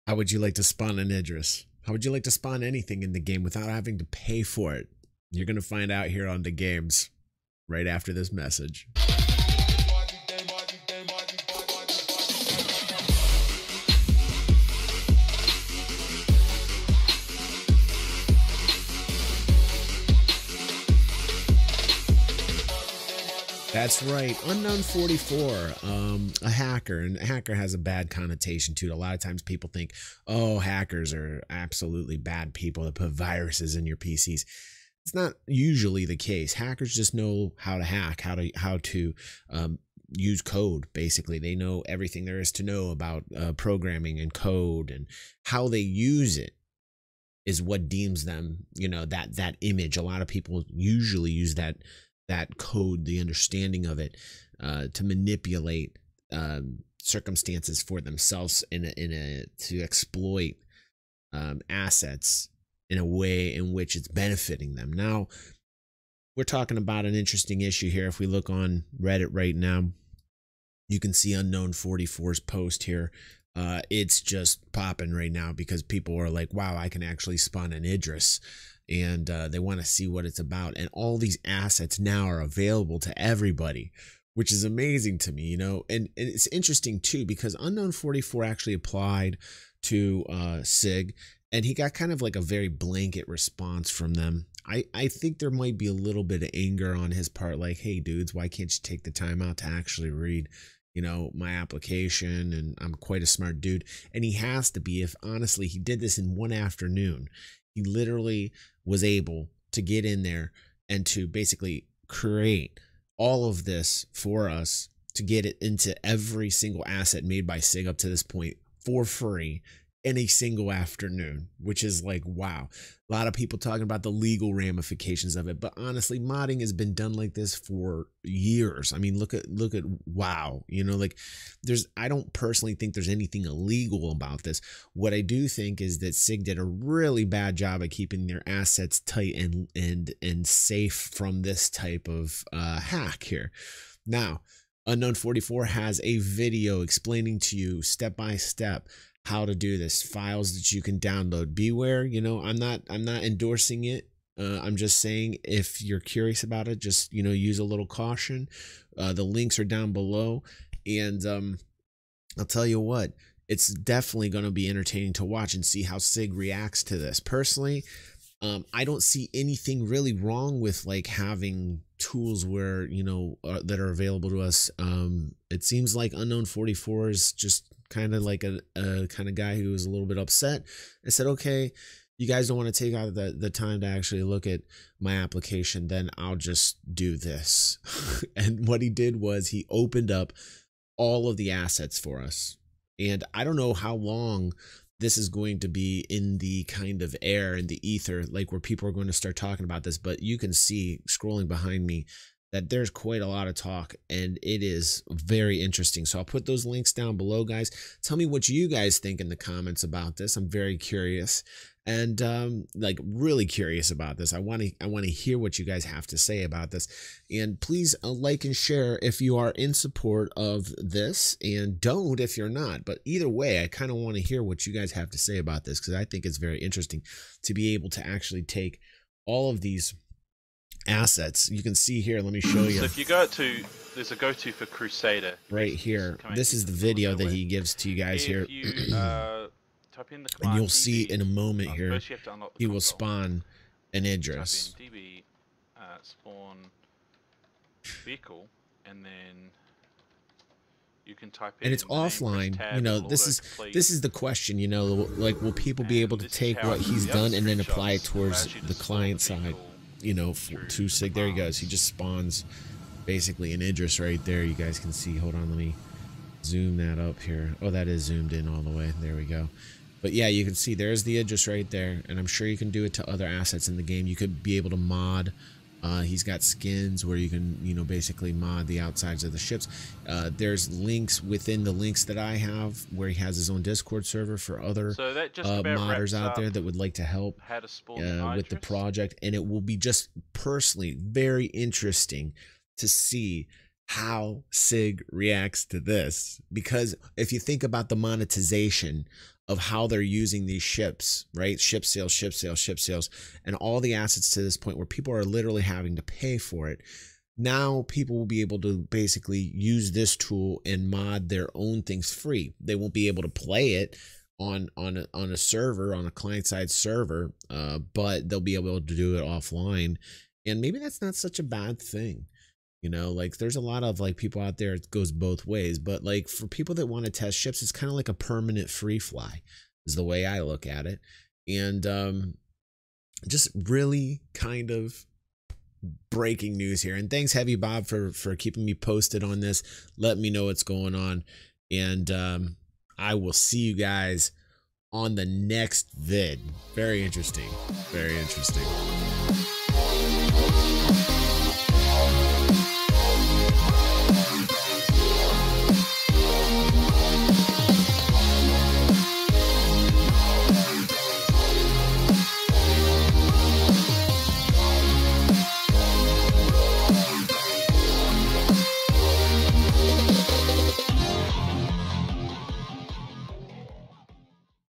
How would you like to spawn an Idris? How would you like to spawn anything in the game without having to pay for it? You're going to find out here on the games right after this message. That's right, Unknown 44, a hacker, and a hacker has a bad connotation to it. A lot of times people think, oh, hackers are absolutely bad people that put viruses in your PCs. It's not usually the case. Hackers just know how to hack, how to use code. Basically, they know everything there is to know about programming and code, and how they use it is what deems them, you know, that image. A lot of people usually use that code, the understanding of it, to manipulate circumstances for themselves to exploit assets in a way in which it's benefiting them. Now, we're talking about an interesting issue here. If we look on Reddit right now, you can see Unknown 44's post here. It's just popping right now because people are like, wow, I can actually spawn an Idris. And they want to see what it's about, and all these assets now are available to everybody, which is amazing to me, you know. And it's interesting too because Unknown 44 actually applied to SIG, and he got kind of like a very blanket response from them. I think there might be a little bit of anger on his part, like, hey dudes, why can't you take the time out to actually read, you know, my application? And I'm quite a smart dude, and he has to be. If honestly he did this in one afternoon, he literally was able to get in there and to basically create all of this for us to get it into every single asset made by SIG up to this point for free in a single afternoon, which is like, wow. A lot of people talking about the legal ramifications of it, but honestly, modding has been done like this for years. I mean, look at WoW, you know, like I don't personally think there's anything illegal about this. What I do think is that SIG did a really bad job of keeping their assets tight and safe from this type of hack here. Now, Unknown 44 has a video explaining to you step by step how to do this, files that you can download. Beware, you know, I'm not endorsing it. I'm just saying, if you're curious about it, just, you know, use a little caution. The links are down below, and I'll tell you what, it's definitely going to be entertaining to watch and see how SIG reacts to this. Personally, I don't see anything really wrong with like having tools where, you know, that are available to us. It seems like Unknown 44 is just kind of like a kind of guy who was a little bit upset and said, okay, you guys don't want to take out the time to actually look at my application, then I'll just do this. And what he did was he opened up all of the assets for us. And I don't know how long this is going to be in the kind of air, in the ether, like where people are going to start talking about this, but you can see scrolling behind me that there's quite a lot of talk, and it is very interesting. So I'll put those links down below, guys. Tell me what you guys think in the comments about this. I'm very curious, and like really curious about this. I want to hear what you guys have to say about this, and please like and share if you are in support of this, and don't if you're not. But either way, I kind of want to hear what you guys have to say about this, because I think it's very interesting to be able to actually take all of these assets. You can see here, let me show you. So if you go to, there's a go-to for Crusader right here. This is the video that he gives to you guys here. You, type in the command, and you'll see in a moment here, first you have to unlock the he will console. spawn an Idris. Type in db spawn vehicle, and then you can type in, and it's offline. You know, this is the question, you know, like, will people be able to take what he's done and then apply it towards the client side, you know, to SIG. There he goes. He just spawns basically an Idris right there. You guys can see. Hold on, let me zoom that up here. Oh, that is zoomed in all the way. There we go. But yeah, you can see there's the Idris right there, and I'm sure you can do it to other assets in the game. You could be able to mod. He's got skins where you can, you know, basically mod the outsides of the ships. There's links within the links that I have where he has his own Discord server for other modders out there that would like to help with the project. And it will be just personally very interesting to see how SIG reacts to this, because if you think about the monetization of how they're using these ships, right? Ship sales, and all the assets to this point where people are literally having to pay for it. Now people will be able to basically use this tool and mod their own things free. They won't be able to play it on a server, on a client-side server, but they'll be able to do it offline. And maybe that's not such a bad thing. You know, like there's a lot of like people out there, it goes both ways, but like for people that want to test ships, it's kind of like a permanent free fly is the way I look at it. And just really kind of breaking news here. And thanks Heavy Bob for keeping me posted on this. Let me know what's going on. And I will see you guys on the next vid. Very interesting. Very interesting.